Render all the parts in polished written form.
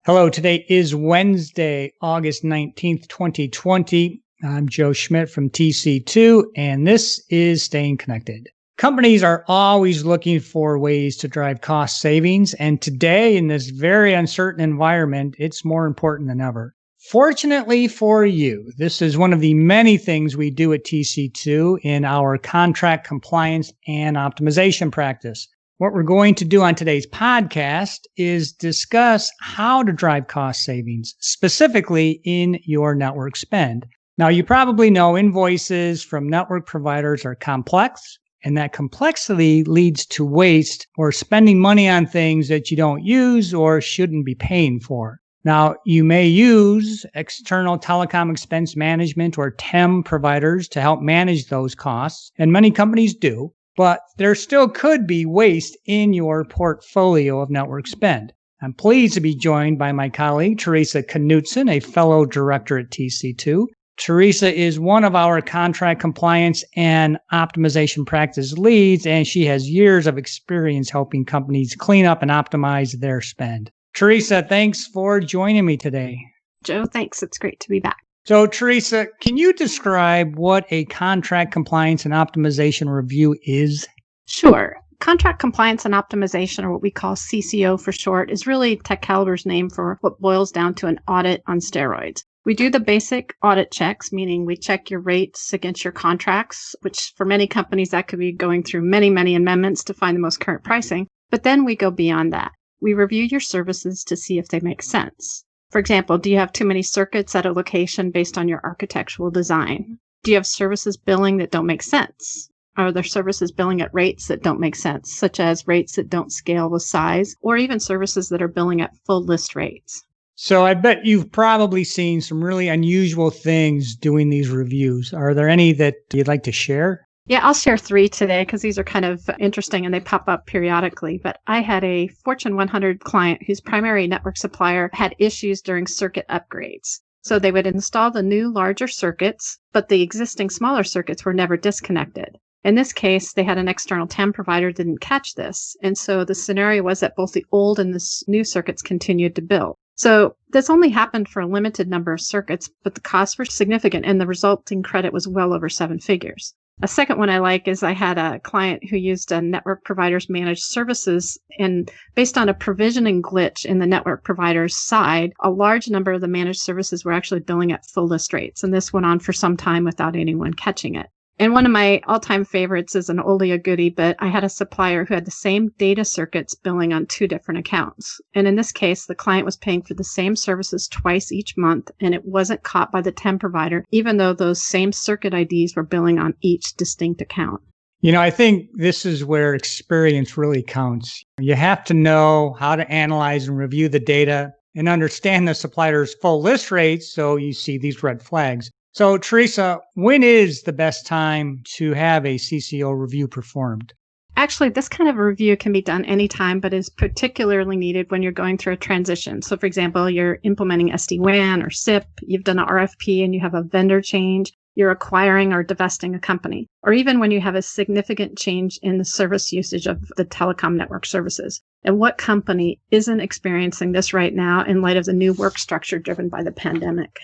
Hello, today is Wednesday, August 19th, 2020. I'm Joe Schmidt from TC2, and this is Staying Connected. Companies are always looking for ways to drive cost savings, and today, in this very uncertain environment, it's more important than ever. Fortunately for you, this is one of the many things we do at TC2 in our contract compliance and optimization practice. What we're going to do on today's podcast is discuss how to drive cost savings, specifically in your network spend. Now, you probably know invoices from network providers are complex, and that complexity leads to waste or spending money on things that you don't use or shouldn't be paying for. Now, you may use external telecom expense management or TEM providers to help manage those costs, and many companies do. But there still could be waste in your portfolio of network spend. I'm pleased to be joined by my colleague, Theresa Knutson, a fellow director at TC2. Theresa is one of our contract compliance and optimization practice leads, and she has years of experience helping companies clean up and optimize their spend. Theresa, thanks for joining me today. Joe, thanks. It's great to be back. So, Theresa, can you describe what a contract compliance and optimization review is? Sure. Contract compliance and optimization, or what we call CCO for short, is really TechCaliber's name for what boils down to an audit on steroids. We do the basic audit checks, meaning we check your rates against your contracts, which for many companies, that could be going through many, many amendments to find the most current pricing. But then we go beyond that. We review your services to see if they make sense. For example, do you have too many circuits at a location based on your architectural design? Do you have services billing that don't make sense? Are there services billing at rates that don't make sense, such as rates that don't scale with size, or even services that are billing at full list rates? So I bet you've probably seen some really unusual things doing these reviews. Are there any that you'd like to share? Yeah, I'll share 3 today because these are kind of interesting and they pop up periodically. But I had a Fortune 100 client whose primary network supplier had issues during circuit upgrades. So they would install the new larger circuits, but the existing smaller circuits were never disconnected. In this case, they had an external TEM provider that didn't catch this. And so the scenario was that both the old and the new circuits continued to bill. So this only happened for a limited number of circuits, but the costs were significant and the resulting credit was well over 7 figures. A second one I like is I had a client who used a network provider's managed services, and based on a provisioning glitch in the network provider's side, a large number of the managed services were actually billing at full list rates. And this went on for some time without anyone catching it. And one of my all-time favorites is an oldie a goodie, but I had a supplier who had the same data circuits billing on 2 different accounts. And in this case, the client was paying for the same services twice each month, and it wasn't caught by the TEM provider, even though those same circuit IDs were billing on each distinct account. You know, I think this is where experience really counts. You have to know how to analyze and review the data and understand the supplier's full list rates so you see these red flags. So, Theresa, when is the best time to have a CCO review performed? Actually, this kind of a review can be done anytime, but is particularly needed when you're going through a transition. So, for example, you're implementing SD-WAN or SIP, you've done an RFP and you have a vendor change, you're acquiring or divesting a company, or even when you have a significant change in the service usage of the telecom network services. And what company isn't experiencing this right now in light of the new work structure driven by the pandemic?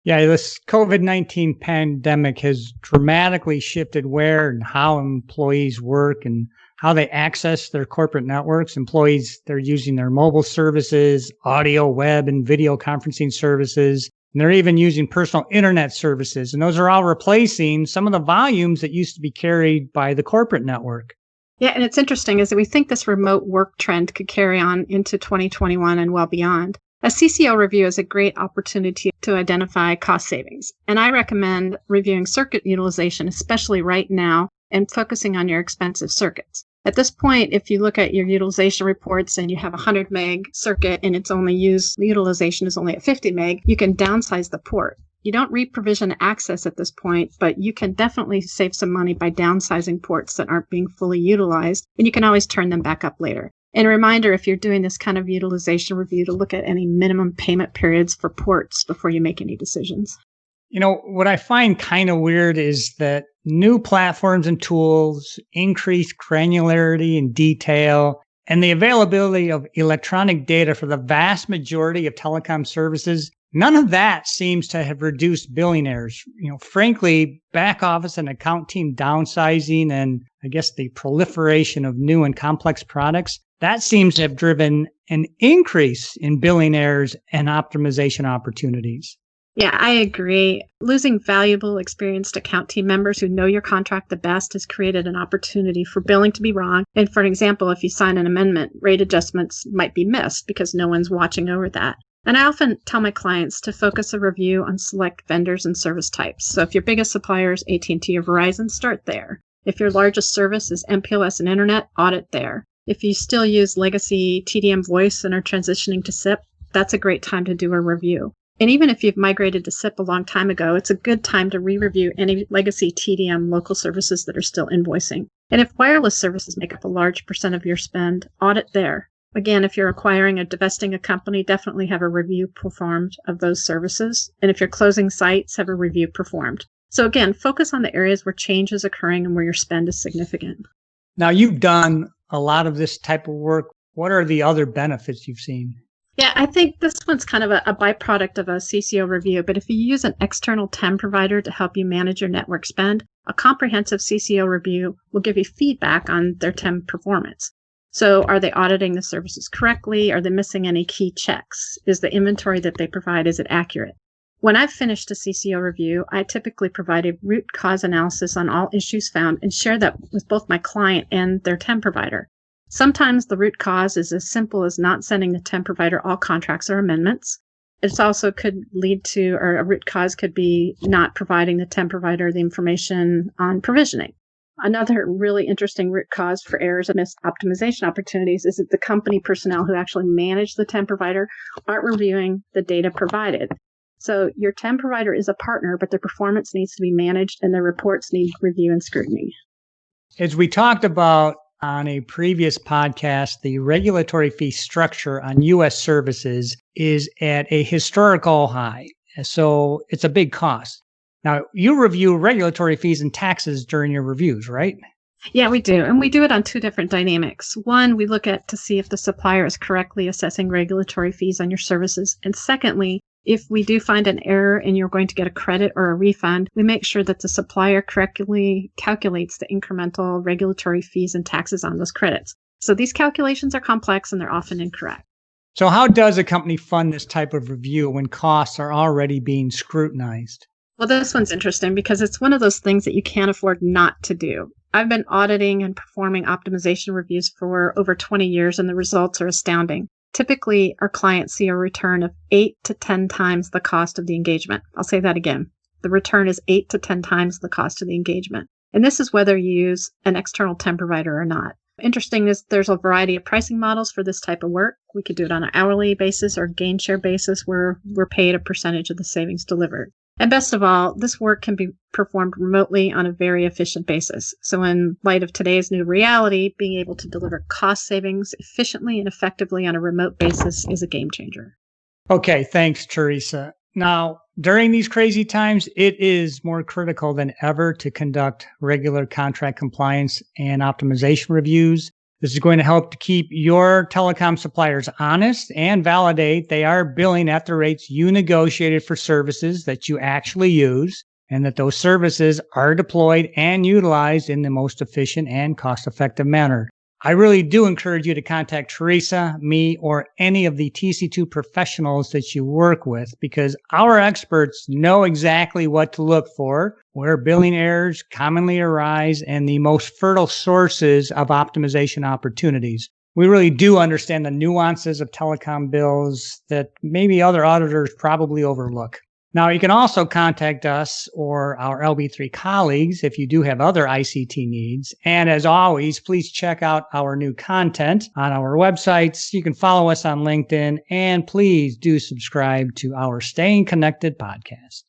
Yeah, this COVID-19 pandemic has dramatically shifted where and how employees work and how they access their corporate networks. Employees, they're using their mobile services, audio, web, and video conferencing services. And they're even using personal internet services. And those are all replacing some of the volumes that used to be carried by the corporate network. Yeah, and it's interesting is that we think this remote work trend could carry on into 2021 and well beyond. A CCO review is a great opportunity to identify cost savings, and I recommend reviewing circuit utilization, especially right now, and focusing on your expensive circuits. At this point, if you look at your utilization reports and you have a 100 meg circuit and the utilization is only at 50 meg, you can downsize the port. You don't re-provision access at this point, but you can definitely save some money by downsizing ports that aren't being fully utilized, and you can always turn them back up later. And a reminder, if you're doing this kind of utilization review, to look at any minimum payment periods for ports before you make any decisions. You know, what I find kind of weird is that new platforms and tools increase granularity and detail, and the availability of electronic data for the vast majority of telecom services, none of that seems to have reduced billing errors. Frankly, back office and account team downsizing and I guess the proliferation of new and complex products, that seems to have driven an increase in billing errors and optimization opportunities. Yeah, I agree. Losing valuable, experienced account team members who know your contract the best has created an opportunity for billing to be wrong. And for example, if you sign an amendment, rate adjustments might be missed because no one's watching over that. And I often tell my clients to focus a review on select vendors and service types. So if your biggest supplier is AT&T or Verizon, start there. If your largest service is MPLS and Internet, audit there. If you still use legacy TDM voice and are transitioning to SIP, that's a great time to do a review. And even if you've migrated to SIP a long time ago, it's a good time to re-review any legacy TDM local services that are still invoicing. And if wireless services make up a large percent of your spend, audit there. Again, if you're acquiring or divesting a company, definitely have a review performed of those services. And if you're closing sites, have a review performed. So again, focus on the areas where change is occurring and where your spend is significant. Now, you've done a lot of this type of work. What are the other benefits you've seen? Yeah, I think this one's kind of a byproduct of a CCO review, but if you use an external TEM provider to help you manage your network spend, a comprehensive CCO review will give you feedback on their TEM performance. So are they auditing the services correctly? Are they missing any key checks? Is the inventory that they provide, is it accurate? When I've finished a CCO review, I typically provide a root cause analysis on all issues found and share that with both my client and their TEM provider. Sometimes the root cause is as simple as not sending the TEM provider all contracts or amendments. It also could lead to, or a root cause could be not providing the TEM provider the information on provisioning. Another really interesting root cause for errors and missed optimization opportunities is that the company personnel who actually manage the TEM provider aren't reviewing the data provided. So your TEM provider is a partner, but their performance needs to be managed and their reports need review and scrutiny. As we talked about on a previous podcast, the regulatory fee structure on U.S. services is at a historical high. So it's a big cost. Now, you review regulatory fees and taxes during your reviews, right? Yeah, we do. And we do it on two different dynamics. One, we look at to see if the supplier is correctly assessing regulatory fees on your services. And secondly, if we do find an error and you're going to get a credit or a refund, we make sure that the supplier correctly calculates the incremental regulatory fees and taxes on those credits. So these calculations are complex and they're often incorrect. So how does a company fund this type of review when costs are already being scrutinized? Well, this one's interesting because it's one of those things that you can't afford not to do. I've been auditing and performing optimization reviews for over 20 years, and the results are astounding. Typically, our clients see a return of 8 to 10 times the cost of the engagement. I'll say that again. The return is 8 to 10 times the cost of the engagement. And this is whether you use an external TEM provider or not. Interesting is there's a variety of pricing models for this type of work. We could do it on an hourly basis or gain share basis where we're paid a percentage of the savings delivered. And best of all, this work can be performed remotely on a very efficient basis. So in light of today's new reality, being able to deliver cost savings efficiently and effectively on a remote basis is a game changer. Okay, thanks, Theresa. Now, during these crazy times, it is more critical than ever to conduct regular contract compliance and optimization reviews. This is going to help to keep your telecom suppliers honest and validate they are billing at the rates you negotiated for services that you actually use, and that those services are deployed and utilized in the most efficient and cost-effective manner. I really do encourage you to contact Theresa, me, or any of the TC2 professionals that you work with, because our experts know exactly what to look for, where billing errors commonly arise, and the most fertile sources of optimization opportunities. We really do understand the nuances of telecom bills that maybe other auditors probably overlook. Now, you can also contact us or our LB3 colleagues if you do have other ICT needs. And as always, please check out our new content on our websites. You can follow us on LinkedIn, and please do subscribe to our Staying Connected podcast.